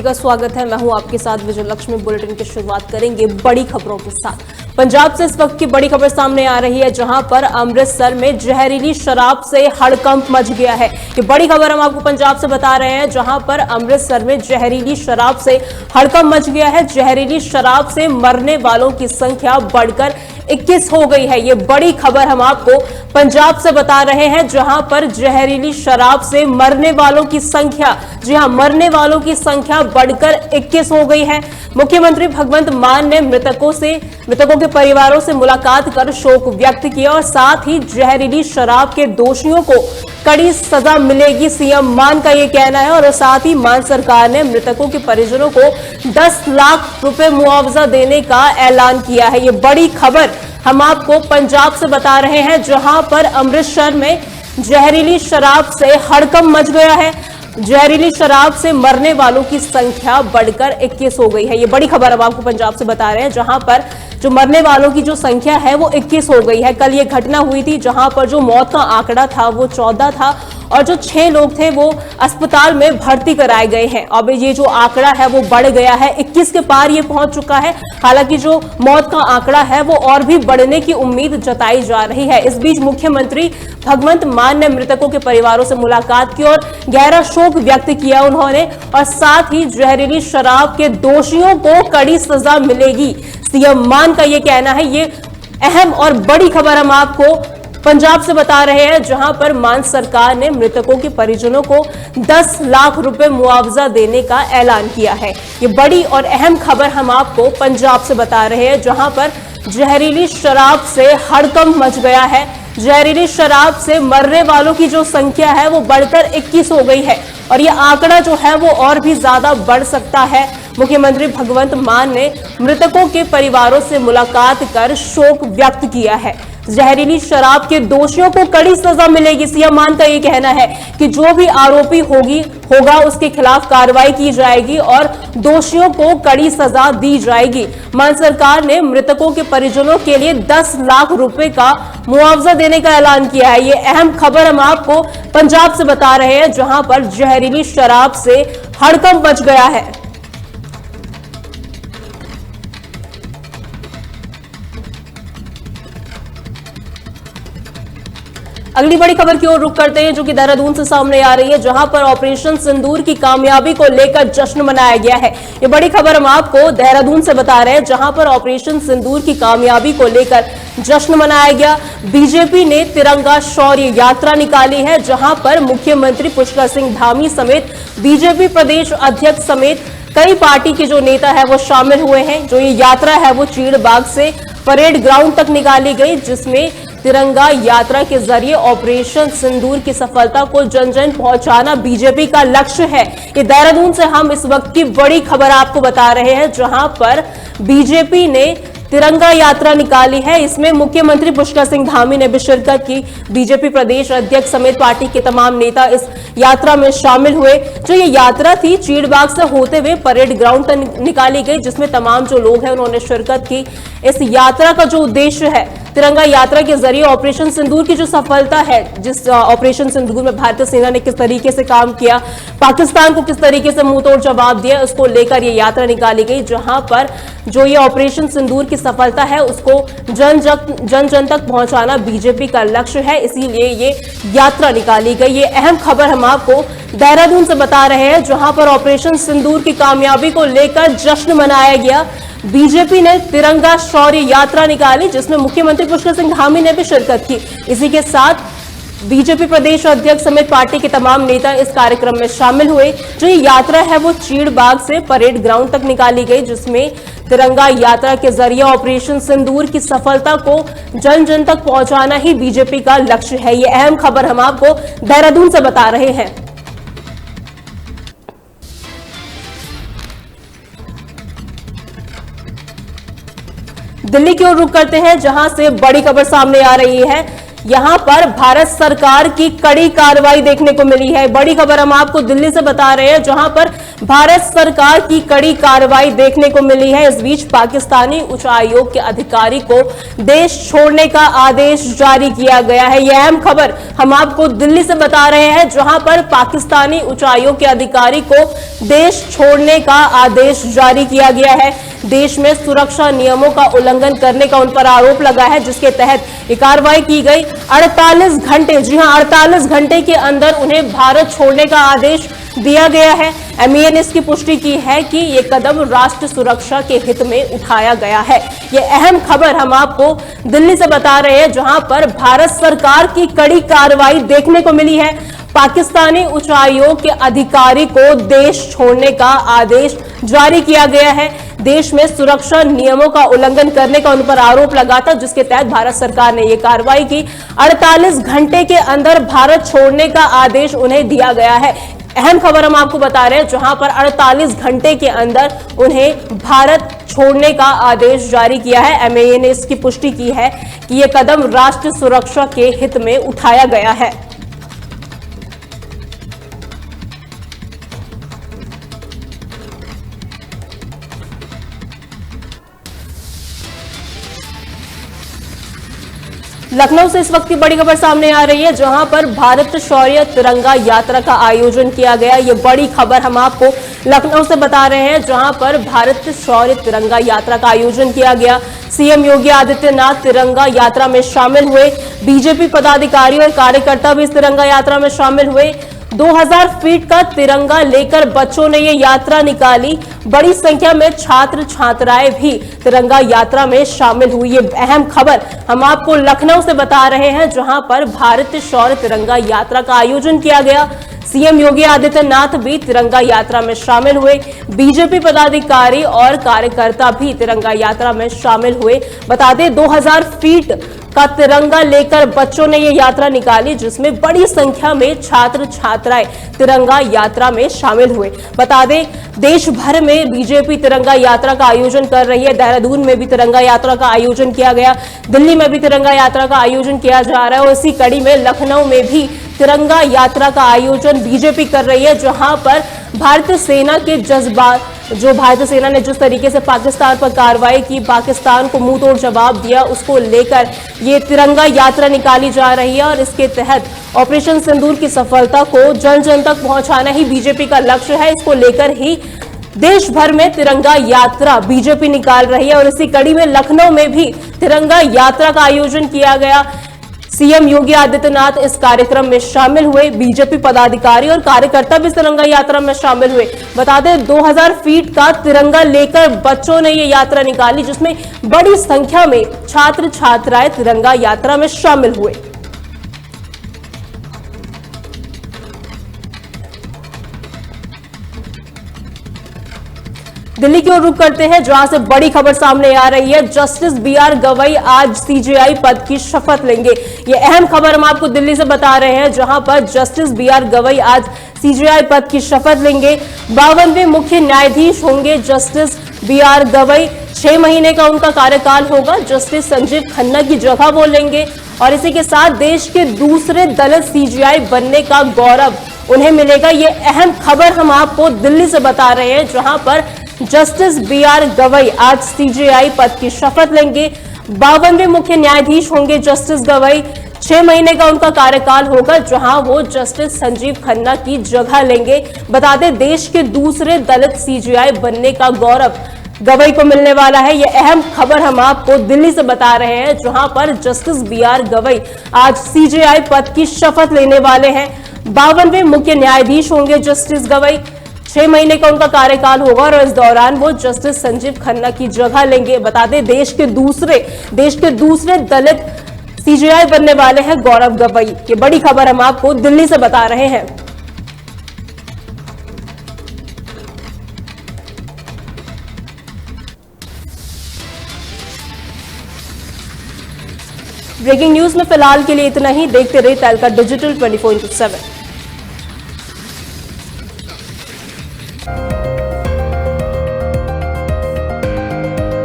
का स्वागत है। मैं हूं आपके साथ विजय लक्ष्मी। बुलेटिन की शुरुआत करेंगे बड़ी खबरों के साथ। पंजाब से इस वक्त की बड़ी खबर सामने आ रही है, जहां पर अमृतसर में जहरीली शराब से हड़कंप मच गया है। ये बड़ी खबर हम आपको पंजाब से बता रहे हैं, जहां पर अमृतसर में जहरीली शराब से हड़कंप मच गया है। जहरीली शराब से मरने वालों की संख्या बढ़कर 21 हो गई है। ये बड़ी खबर हम आपको पंजाब से बता रहे हैं, जहां पर जहरीली शराब से मरने वालों की संख्या, जी हां, मरने वालों की संख्या बढ़कर 21 हो गई है। मुख्यमंत्री भगवंत मान ने मृतकों के परिवारों से मुलाकात कर शोक व्यक्त किया और साथ ही जहरीली शराब के दोषियों को कड़ी सजा मिलेगी, सीएम मान का ये कहना है। और साथ ही मान सरकार ने मृतकों के परिजनों को 10 लाख रुपए मुआवजा देने का ऐलान किया है। ये बड़ी खबर हम आपको पंजाब से बता रहे हैं, जहां पर अमृतसर में जहरीली शराब से हड़कंप मच गया है। जहरीली शराब से मरने वालों की संख्या बढ़कर 21 हो गई है। ये बड़ी खबर हम आपको पंजाब से बता रहे हैं, जहां पर जो मरने वालों की जो संख्या है वो 21 हो गई है। कल ये घटना हुई थी, जहां पर जो मौत का आंकड़ा था वो 14 था और जो 6 लोग थे वो अस्पताल में भर्ती कराए गए हैं। अब ये जो आंकड़ा है वो बढ़ गया है, 21 के पार ये पहुंच चुका है। हालांकि जो मौत का आंकड़ा है वो और भी बढ़ने की उम्मीद जताई जा रही है। इस बीच मुख्यमंत्री भगवंत मान ने मृतकों के परिवारों से मुलाकात की और गहरा शोक व्यक्त किया उन्होंने, और साथ ही जहरीली शराब के दोषियों को कड़ी सजा मिलेगी, सीएम मान का ये कहना है। ये अहम और बड़ी खबर हम आपको पंजाब से बता रहे हैं, जहां पर मान सरकार ने मृतकों के परिजनों को 10 लाख रुपए मुआवजा देने का ऐलान किया है। ये बड़ी और अहम खबर हम आपको पंजाब से बता रहे हैं, जहां पर जहरीली शराब से हड़कंप मच गया है। जहरीली शराब से मरने वालों की जो संख्या है वो बढ़कर 21 हो गई है और ये आंकड़ा जो है वो और भी ज्यादा बढ़ सकता है। मुख्यमंत्री भगवंत मान ने मृतकों के परिवारों से मुलाकात कर शोक व्यक्त किया है। जहरीली शराब के दोषियों को कड़ी सजा मिलेगी, सीएम मान का ये कहना है कि जो भी आरोपी होगा उसके खिलाफ कार्रवाई की जाएगी और दोषियों को कड़ी सजा दी जाएगी। मान सरकार ने मृतकों के परिजनों के लिए 10 लाख रुपए का मुआवजा देने का ऐलान किया है। ये अहम खबर हम आपको पंजाब से बता रहे हैं, जहां पर जहरीली शराब से हड़कंप मच गया है। अगली बड़ी खबर की ओर रुख करते हैं, जो कि देहरादून से सामने आ रही है, जहां पर ऑपरेशन सिंदूर की कामयाबी को लेकर जश्न मनाया गया है। ये बड़ी खबर हम आपको देहरादून से बता रहे हैं, जहां पर ऑपरेशन सिंदूर की कामयाबी को लेकर जश्न मनाया गया। बीजेपी ने तिरंगा शौर्य यात्रा निकाली है, जहां पर मुख्यमंत्री पुष्कर सिंह धामी समेत बीजेपी प्रदेश अध्यक्ष समेत कई पार्टी के जो नेता है वो शामिल हुए हैं। जो ये यात्रा है वो चीड़ बाग से परेड ग्राउंड तक निकाली गई, जिसमें तिरंगा यात्रा के जरिए ऑपरेशन सिंदूर की सफलता को जन जन पहुंचाना बीजेपी का लक्ष्य है। ये देहरादून से हम इस वक्त की बड़ी खबर आपको बता रहे हैं, जहां पर बीजेपी ने तिरंगा यात्रा निकाली है। इसमें मुख्यमंत्री पुष्कर सिंह धामी ने भी शिरकत की। बीजेपी प्रदेश अध्यक्ष समेत पार्टी के तमाम नेता इस यात्रा में शामिल हुए। जो ये यात्रा थी चीड़ बाग से होते हुए परेड ग्राउंड तक निकाली गई, जिसमें तमाम जो लोग हैं उन्होंने शिरकत की। इस यात्रा का जो उद्देश्य है, तिरंगा यात्रा के जरिए ऑपरेशन सिंदूर की जो सफलता है, जिस ऑपरेशन सिंदूर में भारतीय सेना ने किस तरीके से काम किया, पाकिस्तान को किस तरीके से मुंह तोड़ जवाब दिया, उसको लेकर ये यात्रा निकाली गई। जहां पर जो ये ऑपरेशन सिंदूर की सफलता है उसको जन जन तक पहुंचाना बीजेपी का लक्ष्य है, इसीलिए ये यात्रा निकाली गई। ये अहम खबर हम आपको देहरादून से बता रहे हैं, जहां पर ऑपरेशन सिंदूर की कामयाबी को लेकर जश्न मनाया गया। बीजेपी ने तिरंगा शौर्य यात्रा निकाली, जिसमें मुख्यमंत्री पुष्कर सिंह धामी ने भी शिरकत की। इसी के साथ बीजेपी प्रदेश अध्यक्ष समेत पार्टी के तमाम नेता इस कार्यक्रम में शामिल हुए। जो ये यात्रा है वो चीड़ बाग से परेड ग्राउंड तक निकाली गई, जिसमें तिरंगा यात्रा के जरिए ऑपरेशन सिंदूर की सफलता को जन जन तक पहुंचाना ही बीजेपी का लक्ष्य है। ये अहम खबर हम आपको देहरादून से बता रहे हैं। दिल्ली की ओर रुख करते हैं, जहां से बड़ी खबर सामने आ रही है। यहां पर भारत सरकार की कड़ी कार्रवाई देखने को मिली है। बड़ी खबर हम आपको दिल्ली से बता रहे हैं, जहां पर भारत सरकार की कड़ी कार्रवाई देखने को मिली है। इस बीच पाकिस्तानी उच्च आयोग के अधिकारी को देश छोड़ने का आदेश जारी किया गया है। यह अहम खबर हम आपको दिल्ली से बता रहे हैं, जहां पर पाकिस्तानी उच्च आयोग के अधिकारी को देश छोड़ने का आदेश जारी किया गया है। देश में सुरक्षा नियमों का उल्लंघन करने का उन पर आरोप लगा है, जिसके तहत ये कार्रवाई की गई। 48 घंटे, जी हां 48 घंटे के अंदर उन्हें भारत छोड़ने का आदेश दिया गया है। एमईए ने इसकी पुष्टि की है कि यह कदम राष्ट्र सुरक्षा के हित में उठाया गया है। यह अहम खबर हम आपको दिल्ली से बता रहे हैं, जहां पर भारत सरकार की कड़ी कार्रवाई देखने को मिली है। पाकिस्तानी उच्च आयोग के अधिकारी को देश छोड़ने का आदेश जारी किया गया है। देश में सुरक्षा नियमों का उल्लंघन करने का उन पर आरोप लगा था, जिसके तहत भारत सरकार ने यह कार्रवाई की। 48 घंटे के अंदर भारत छोड़ने का आदेश उन्हें दिया गया है। अहम खबर हम आपको बता रहे हैं, जहां पर 48 घंटे के अंदर उन्हें भारत छोड़ने का आदेश जारी किया है। एमईए ने इसकी पुष्टि की है कि यह कदम राष्ट्र सुरक्षा के हित में उठाया गया है। लखनऊ से इस वक्त की बड़ी खबर सामने आ रही है, जहां पर भारत शौर्य तिरंगा यात्रा का आयोजन किया गया। ये बड़ी खबर हम आपको लखनऊ से बता रहे हैं, जहां पर भारत शौर्य तिरंगा यात्रा का आयोजन किया गया। सीएम योगी आदित्यनाथ तिरंगा यात्रा में शामिल हुए। बीजेपी पदाधिकारी और कार्यकर्ता भी इस तिरंगा यात्रा में शामिल हुए। 2000 फीट का तिरंगा लेकर बच्चों ने ये यात्रा निकाली। बड़ी संख्या में छात्र छात्राएं भी तिरंगा यात्रा में शामिल हुई। ये अहम खबर हम आपको लखनऊ से बता रहे हैं, जहां पर भारत शौर्य तिरंगा यात्रा का आयोजन किया गया। सीएम योगी आदित्यनाथ भी तिरंगा यात्रा में शामिल हुए। बीजेपी पदाधिकारी और कार्यकर्ता भी तिरंगा यात्रा में शामिल हुए। बता दें 2000 फीट का तिरंगा लेकर बच्चों ने यह यात्रा निकाली, जिसमें बड़ी संख्या में छात्र छात्राएं तिरंगा यात्रा में शामिल हुए। बता दें देश भर में बीजेपी तिरंगा यात्रा का आयोजन कर रही है। देहरादून में भी तिरंगा यात्रा का आयोजन किया गया, दिल्ली में भी तिरंगा यात्रा का आयोजन किया जा रहा है और इसी कड़ी में लखनऊ में भी तिरंगा यात्रा का आयोजन बीजेपी कर रही है, जहां पर भारतीय सेना के जज्बात, जो भारतीय सेना ने जिस तरीके से पाकिस्तान पर कार्रवाई की, पाकिस्तान को मुंह तोड़ जवाब दिया, उसको लेकर ये तिरंगा यात्रा निकाली जा रही है। और इसके तहत ऑपरेशन सिंदूर की सफलता को जन जन तक पहुंचाना ही बीजेपी का लक्ष्य है। इसको लेकर ही देश भर में तिरंगा यात्रा बीजेपी निकाल रही है और इसी कड़ी में लखनऊ में भी तिरंगा यात्रा का आयोजन किया गया। सीएम योगी आदित्यनाथ इस कार्यक्रम में शामिल हुए। बीजेपी पदाधिकारी और कार्यकर्ता भी तिरंगा यात्रा में शामिल हुए। बता दें 2000 फीट का तिरंगा लेकर बच्चों ने ये यात्रा निकाली, जिसमें बड़ी संख्या में छात्र छात्राएं तिरंगा यात्रा में शामिल हुए। दिल्ली की ओर रुख करते हैं, जहां से बड़ी खबर सामने आ रही है। जस्टिस बीआर गवई आज सीजेआई पद की शपथ लेंगे। यह अहम खबर हम आपको दिल्ली से बता रहे हैं, जहां पर जस्टिस बीआर गवई आज सीजेआई पद की शपथ लेंगे। 52वें मुख्य न्यायाधीश होंगे जस्टिस बीआर गवई। 6 महीने का उनका कार्यकाल होगा। जस्टिस संजीव खन्ना की जगह वो लेंगे और इसी के साथ देश के दूसरे दलित सीजेआई बनने का गौरव उन्हें मिलेगा। ये अहम खबर हम आपको दिल्ली से बता रहे हैं, जहां पर जस्टिस बीआर गवई आज सीजेआई पद की शपथ लेंगे। 52वें मुख्य न्यायाधीश होंगे जस्टिस गवई। 6 महीने का उनका कार्यकाल होगा, जहां वो जस्टिस संजीव खन्ना की जगह लेंगे। बता दें देश के दूसरे दलित सीजेआई बनने का गौरव गवई को मिलने वाला है। यह अहम खबर हम आपको दिल्ली से बता रहे हैं, जहां पर जस्टिस बीआर गवई आज सीजेआई पद की शपथ लेने वाले हैं। 52वें मुख्य न्यायाधीश होंगे जस्टिस गवई। 6 महीने का उनका कार्यकाल होगा और इस दौरान वो जस्टिस संजीव खन्ना की जगह लेंगे। बता दें देश के दूसरे दलित सीजेआई बनने वाले हैं गौरव गवई। ये बड़ी खबर हम आपको दिल्ली से बता रहे हैं। ब्रेकिंग न्यूज में फिलहाल के लिए इतना ही। देखते रहिए तहलका डिजिटल 24/7।